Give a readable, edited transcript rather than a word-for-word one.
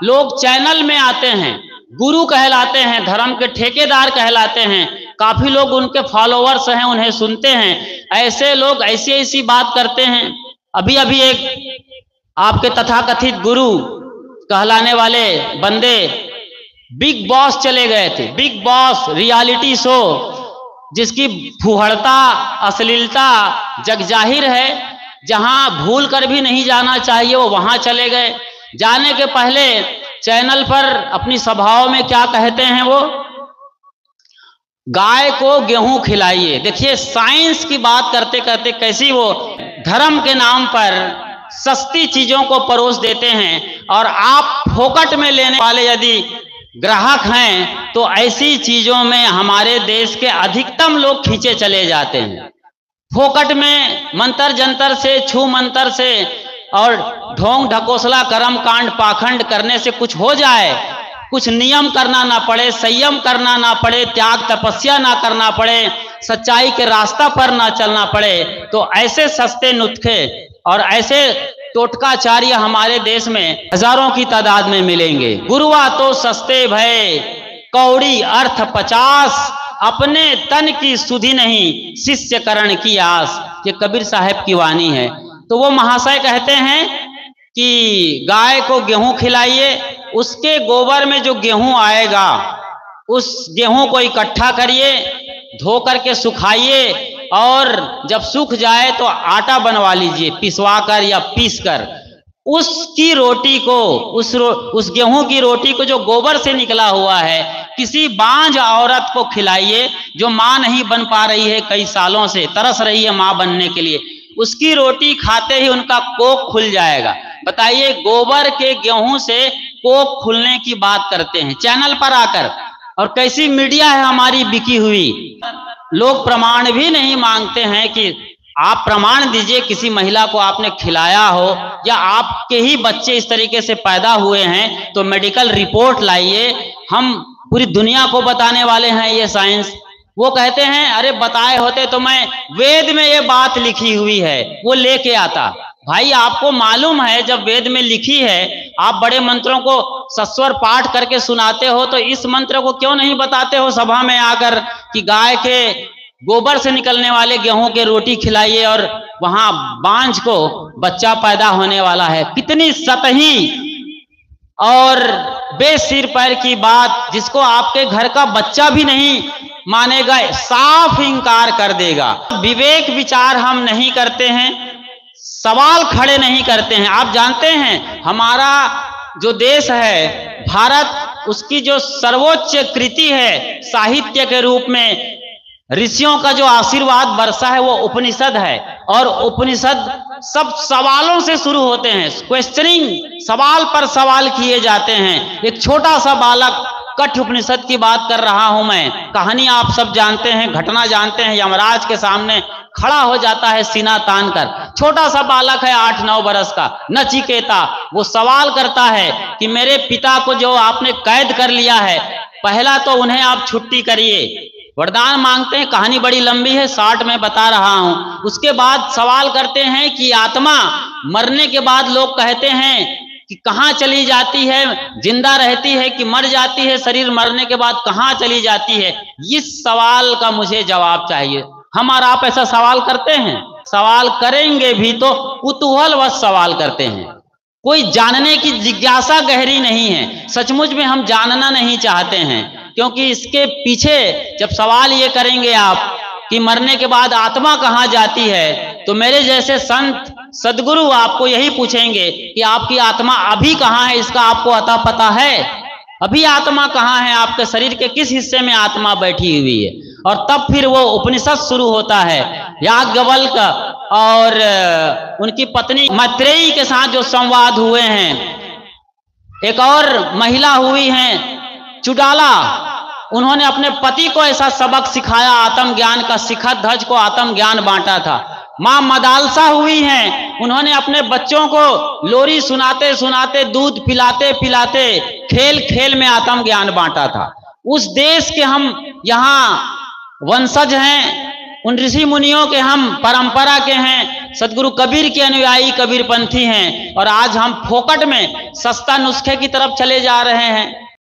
लोग चैनल में आते हैं, गुरु कहलाते हैं, धर्म के ठेकेदार कहलाते हैं, काफी लोग उनके फॉलोवर्स हैं, उन्हें सुनते हैं। ऐसे लोग ऐसी ऐसी बात करते हैं। अभी अभी एक आपके तथाकथित गुरु कहलाने वाले बंदे बिग बॉस चले गए थे। बिग बॉस रियलिटी शो जिसकी फुहड़ता अश्लीलता जगजाहिर है, जहां भूल कर भी नहीं जाना चाहिए वो वहां चले गए। जाने के पहले चैनल पर अपनी सभाओं में क्या कहते हैं वो, गाय को गेहूं खिलाइए। देखिए साइंस की बात करते करते कैसी वो धर्म के नाम पर सस्ती चीजों को परोस देते हैं, और आप फोकट में लेने वाले यदि ग्राहक हैं तो ऐसी चीजों में हमारे देश के अधिकतम लोग खींचे चले जाते हैं। फोकट में मंत्र जंतर से, छू मंत्र से और ढोंग ढकोसला कर्म कांड पाखंड करने से कुछ हो जाए, कुछ नियम करना ना पड़े, संयम करना ना पड़े, त्याग तपस्या ना करना पड़े, सच्चाई के रास्ता पर ना चलना पड़े, तो ऐसे सस्ते नुस्खे और ऐसे टोटकाचार्य हमारे देश में हजारों की तादाद में मिलेंगे। गुरुआ तो सस्ते भय कौड़ी अर्थ 50, अपने तन की सुधि नहीं शिष्य करण की आस। ये कबीर साहब की वाणी है। तो वो महाशय कहते हैं कि गाय को गेहूं खिलाइए, उसके गोबर में जो गेहूं आएगा उस गेहूं को इकट्ठा करिए, धो करके सुखाइए, और जब सूख जाए तो आटा बनवा लीजिए, पिसवा कर या पीस कर। उसकी रोटी को, उस गेहूं की रोटी को जो गोबर से निकला हुआ है, किसी बांझ औरत को खिलाइए जो मां नहीं बन पा रही है, कई सालों से तरस रही है मां बनने के लिए। उसकी रोटी खाते ही उनका कोख खुल जाएगा। बताइए, गोबर के गेहूं से कोख खुलने की बात करते हैं चैनल पर आकर, और कैसी मीडिया है हमारी बिकी हुई। लोग प्रमाण भी नहीं मांगते हैं कि आप प्रमाण दीजिए किसी महिला को आपने खिलाया हो, या आपके ही बच्चे इस तरीके से पैदा हुए हैं तो मेडिकल रिपोर्ट लाइए। हम पूरी दुनिया को बताने वाले हैं ये साइंस। वो कहते हैं अरे बताए होते तो मैं वेद में ये बात लिखी हुई है वो लेके आता। भाई आपको मालूम है जब वेद में लिखी है, आप बड़े मंत्रों को सस्वर पाठ करके सुनाते हो, तो इस मंत्र को क्यों नहीं बताते हो सभा में आकर कि गाय के गोबर से निकलने वाले गेहूं के रोटी खिलाइए और वहां बांझ को बच्चा पैदा होने वाला है। कितनी सतही और बेसिर पैर की बात, जिसको आपके घर का बच्चा भी नहीं मानेगा, साफ इंकार कर देगा। विवेक विचार हम नहीं करते हैं, सवाल खड़े नहीं करते हैं। आप जानते हैं हमारा जो देश है भारत, उसकी जो सर्वोच्च कृति है साहित्य के रूप में, ऋषियों का जो आशीर्वाद बरसा है वो उपनिषद है। और उपनिषद सब सवालों से शुरू होते हैं, क्वेश्चनिंग, सवाल पर सवाल किए जाते हैं। एक छोटा सा बालक, कठ उपनिषद की बात कर रहा हूं मैं, कहानी आप सब जानते हैं, घटना जानते हैं। यमराज के सामने खड़ा हो जाता है सीना तान कर, छोटा सा बालक है 8-9 बरस का, नचिकेता। वो सवाल करता है कि मेरे पिता को जो आपने कैद कर लिया है, पहला तो उन्हें आप छुट्टी करिए, वरदान मांगते हैं। कहानी बड़ी लंबी है, 60 में बता रहा हूं। उसके बाद सवाल करते हैं कि आत्मा मरने के बाद लोग कहते हैं कि कहां चली जाती है, जिंदा रहती है कि मर जाती है, शरीर मरने के बाद कहां चली जाती है। इस सवाल का मुझे जवाब चाहिए। हम और आप ऐसा सवाल करते हैं? सवाल करेंगे भी तो कुतूहलवश सवाल करते हैं, कोई जानने की जिज्ञासा गहरी नहीं है। सचमुच में हम जानना नहीं चाहते हैं, क्योंकि इसके पीछे जब सवाल ये करेंगे आप कि मरने के बाद आत्मा कहाँ जाती है, तो मेरे जैसे संत सदगुरु आपको यही पूछेंगे कि आपकी आत्मा अभी कहाँ है, इसका आपको अता पता है? अभी आत्मा कहाँ है, आपके शरीर के किस हिस्से में आत्मा बैठी हुई है? और तब फिर वो उपनिषद शुरू होता है। याज्ञवल्क और उनकी पत्नी मैत्रेयी के साथ जो संवाद हुए हैं, एक और महिला हुई हैं चुडाला, उन्होंने अपने पति को ऐसा सबक सिखाया आत्मज्ञान का, शिखर ध्वज को आत्मज्ञान बांटा था। मां मदालसा हुई हैं, उन्होंने अपने बच्चों को लोरी सुनाते सुनाते, दूध पिलाते पिलाते, खेल खेल में आत्मज्ञान बांटा था। उस देश के हम यहाँ वंशज हैं, उन ऋषि मुनियों के हम परंपरा के हैं, सदगुरु कबीर के अनुयायी कबीरपंथी हैं और आज हम फोकट में सस्ता नुस्खे की तरफ चले जा रहे हैं।